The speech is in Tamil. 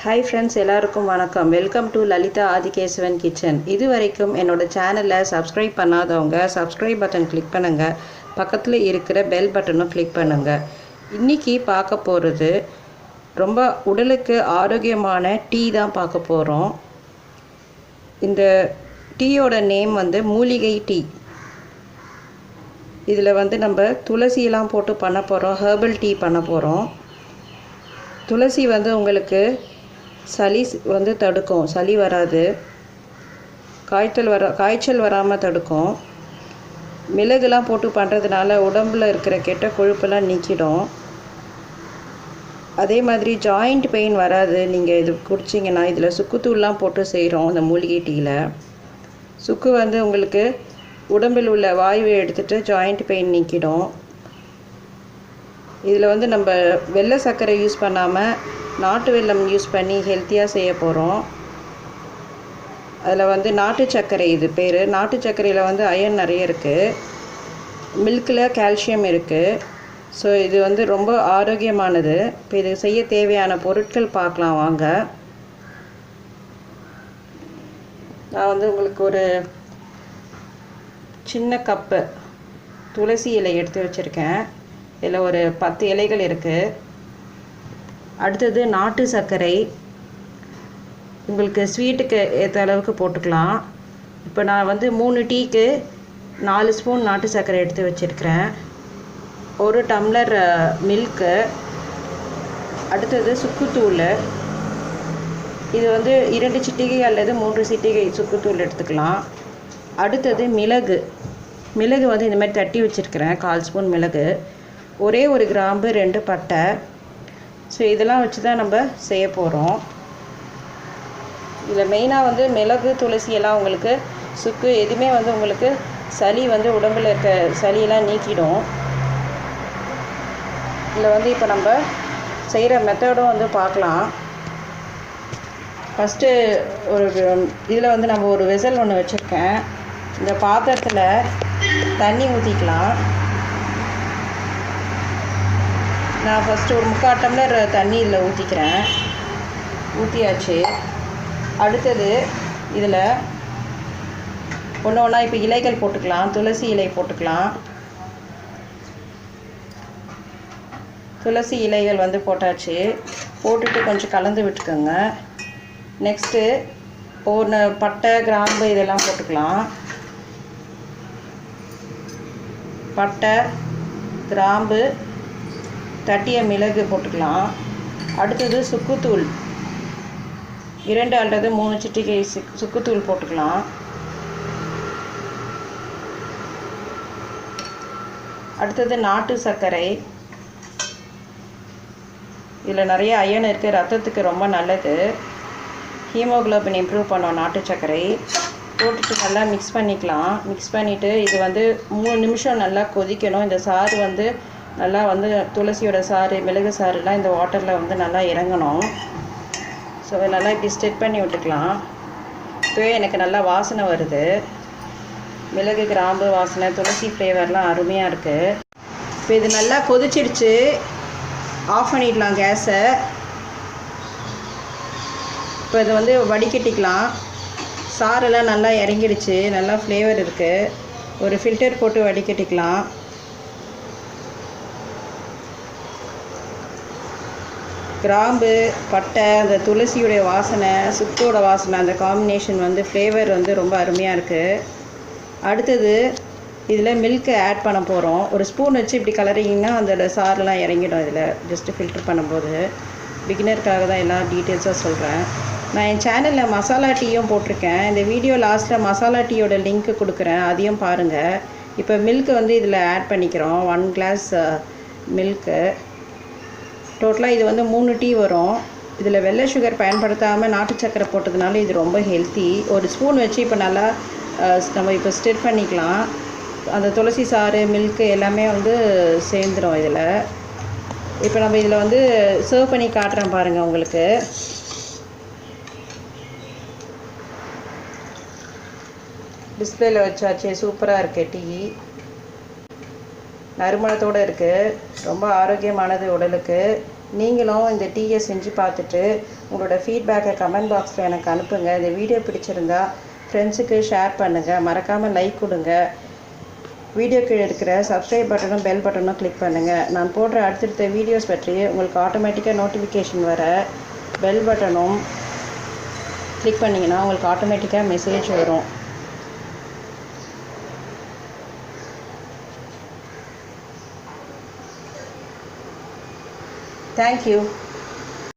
ஹாய் ஃப்ரெண்ட்ஸ், எல்லாருக்கும் வணக்கம். Welcome to Lalitha Adikesavan kitchen. இது வரைக்கும் என்னோட சேனலை சப்ஸ்கிரைப் பண்ணாதவங்க சப்ஸ்கிரைப் பட்டன் கிளிக் பண்ணுங்கள். பக்கத்தில் இருக்கிற பெல் பட்டனும் கிளிக் பண்ணுங்கள். இன்றைக்கி பார்க்க போகிறது ரொம்ப உடலுக்கு ஆரோக்கியமான டீ தான் பார்க்க போகிறோம். இந்த டீயோட நேம் மூலிகை டீ. இதில் நம்ம துளசியெல்லாம் போட்டு பண்ண போகிறோம். ஹெர்பல் டீ பண்ண போகிறோம். துளசி உங்களுக்கு சளி தடுக்கும், சளி வராது, காய்ச்சல் வராமல் தடுக்கும். மிளகுலாம் போட்டு பண்ணுறதுனால உடம்பில் இருக்கிற கெட்ட கொழுப்பெல்லாம் நீக்கிடும். அதே மாதிரி ஜாயிண்ட் பெயின் வராது. நீங்கள் இது குடிச்சிங்கன்னா, இதில் சுக்குத்தூள்லாம் போட்டு செய்கிறோம். இந்த மூலிகை டீயில் சுக்கு உங்களுக்கு உடம்பில் உள்ள வாயுவை எடுத்துகிட்டு ஜாயிண்ட் பெயின் நீக்கிடும். இதில் நம்ம வெள்ளை சர்க்கரை யூஸ் பண்ணாமல் நாட்டு வெல்லம் யூஸ் பண்ணி ஹெல்த்தியாக செய்ய போகிறோம். அதில் நாட்டு சர்க்கரை, இது பேர். நாட்டு சர்க்கரையில் அயர்ன் நிறைய இருக்குது, மில்கில் கால்சியம் இருக்குது. ஸோ இது ரொம்ப ஆரோக்கியமானது. இப்போ இது செய்ய தேவையான பொருட்கள் பார்க்கலாம் வாங்க. நான் உங்களுக்கு ஒரு சின்ன கப்பு துளசி இலை எடுத்து வச்சுருக்கேன். இதில் ஒரு 10 இலைகள் இருக்குது. அடுத்தது நாட்டு சர்க்கரை, உங்களுக்கு ஸ்வீட்டுக்கு ஏற்ற அளவுக்கு போட்டுக்கலாம். இப்போ நான் 3 டீக்கு 4 ஸ்பூன் நாட்டு சர்க்கரை எடுத்து வச்சுருக்கிறேன். 1 டம்ளர் மில்க்கு. அடுத்தது சுக்குத்தூள். இது 2 சிட்டிகை அல்லது 3 சிட்டிகை சுக்குத்தூள் எடுத்துக்கலாம். அடுத்தது மிளகு. இந்த மாதிரி தட்டி வச்சுருக்கிறேன். 1/4 ஸ்பூன் மிளகு, ஒரே 1 கிராம்பு, 2 பட்டை. ஸோ இதெல்லாம் வச்சு தான் நம்ம செய்ய போகிறோம். இதில் மெயினாக மிளகு, துளசி எல்லாம் உங்களுக்கு சுக்கு எதுவுமே உங்களுக்கு சளி உடம்பில் இருக்க சளியெல்லாம் நீக்கிடும். இதில் இப்போ நம்ம செய்கிற மெத்தடும் பார்க்கலாம். ஃபஸ்ட்டு ஒரு இதில் நம்ம ஒரு வெசல் ஒன்று வச்சுருக்கேன். இந்த பாத்திரத்தில் தண்ணி ஊற்றிக்கலாம். நான் ஃபஸ்ட்டு ஒரு 3/4 டம்ளர் தண்ணி இதில் ஊற்றிக்கிறேன். ஊற்றியாச்சு. அடுத்தது இதில் ஒன்று ஒன்றா இப்போ இலைகள் போட்டுக்கலாம். துளசி இலை போட்டுக்கலாம். துளசி இலைகள் போட்டாச்சு. போட்டுட்டு கொஞ்சம் கலந்து விட்டுக்கோங்க. நெக்ஸ்ட்டு 1 பட்டை, கிராம்பு இதெல்லாம் போட்டுக்கலாம். பட்டை, கிராம்பு, தட்டிய மிளகு போட்டுக்கலாம். அடுத்தது சுக்குத்தூள் 2 அல்லது 3 சிட்டிகை சுக்குத்தூள் போட்டுக்கலாம். அடுத்தது நாட்டு சர்க்கரை. இதில் நிறைய அயன் இருக்குது, ரத்தத்துக்கு ரொம்ப நல்லது. ஹீமோகுளோபின் இம்ப்ரூவ் பண்ணோம் நாட்டு சர்க்கரை. போட்டுட்டு நல்லா மிக்ஸ் பண்ணிக்கலாம். மிக்ஸ் பண்ணிவிட்டு இது 3 நிமிஷம் நல்லா கொதிக்கணும். இந்த சாறு நல்லா துளசியோட சாறு, மிளகு சாறுலாம் இந்த வாட்டரில் நல்லா இறங்கணும். ஸோ நல்லா இப்படி ஸ்டெட் பண்ணி விட்டுக்கலாம். இப்போவே எனக்கு நல்லா வாசனை வருது. மிளகு, கிராம்பு வாசனை, துளசி ஃப்ளேவர்லாம் அருமையாக இருக்குது. இப்போ இது நல்லா கொதிச்சிடுச்சு. ஆஃப் பண்ணிடலாம் கேஸை. இப்போ இது வடிகட்டிக்கலாம். சாரெல்லாம் நல்லா இறங்கிடுச்சு, நல்லா ஃப்ளேவர் இருக்குது. ஒரு ஃபில்டர் போட்டு வடிகட்டிக்கலாம். கிராம்பு, பட்டை, அந்த துளசியோடைய வாசனை, சுக்கோட வாசனை, அந்த காம்பினேஷன் ஃப்ளேவர் ரொம்ப அருமையாக இருக்குது. அடுத்தது இதில் மில்கை ஆட் பண்ண போகிறோம். ஒரு ஸ்பூன் வச்சு இப்படி கலரிங்கன்னா அந்த சாரெலாம் இறங்கிடும். இதில் ஜஸ்ட்டு ஃபில்டர் பண்ணும்போது. பிகினருக்காக தான் எல்லா டீட்டெயில்ஸாக சொல்கிறேன். நான் என் சேனலில் மசாலா டீயும் போட்டிருக்கேன். இந்த வீடியோ லாஸ்ட்டில் மசாலா டீயோட லிங்க்கு கொடுக்குறேன், அதையும் பாருங்கள். இப்போ மில்க்கு இதில் ஆட் பண்ணிக்கிறோம். 1 கிளாஸ் மில்க்கு. டோட்டலாக இது 3 டீ வரும். இதில் வெள்ளை சுகர் பயன்படுத்தாமல் நாட்டு சக்கரை போட்டதுனால இது ரொம்ப ஹெல்த்தி. ஒரு ஸ்பூன் வச்சு இப்போ நல்லா நம்ம இப்போ ஸ்டிர் பண்ணிக்கலாம். அந்த துளசி சாறு, மில்க்கு எல்லாமே சேர்ந்துடும் இதில். இப்போ நம்ம இதில் சர்வ் பண்ணி காட்டுறேன் பாருங்கள். உங்களுக்கு டிஸ்பிளேயில் வச்சாச்சு. சூப்பராக இருக்குது. டீ நறுமணத்தோடு இருக்குது. ரொம்ப ஆரோக்கியமானது உடலுக்கு. நீங்களும் இந்த டீயை செஞ்சு பார்த்துட்டு உங்களோட ஃபீட்பேக்கை கமெண்ட் பாக்ஸில் எனக்கு அனுப்புங்க. இந்த வீடியோ பிடிச்சிருந்தா ஃப்ரெண்ட்ஸுக்கு ஷேர் பண்ணுங்கள், மறக்காமல் லைக் கொடுங்க. வீடியோ கீழே இருக்கிற சப்ஸ்கிரைப் பட்டனும் பெல் பட்டனும் கிளிக் பண்ணுங்கள். நான் போடுற அடுத்தடுத்த வீடியோஸ் பற்றி உங்களுக்கு ஆட்டோமேட்டிக்காக நோட்டிஃபிகேஷன் வர பெல் பட்டனும் கிளிக் பண்ணிங்கன்னா உங்களுக்கு ஆட்டோமேட்டிக்காக மெசேஜ் வரும். Thank you.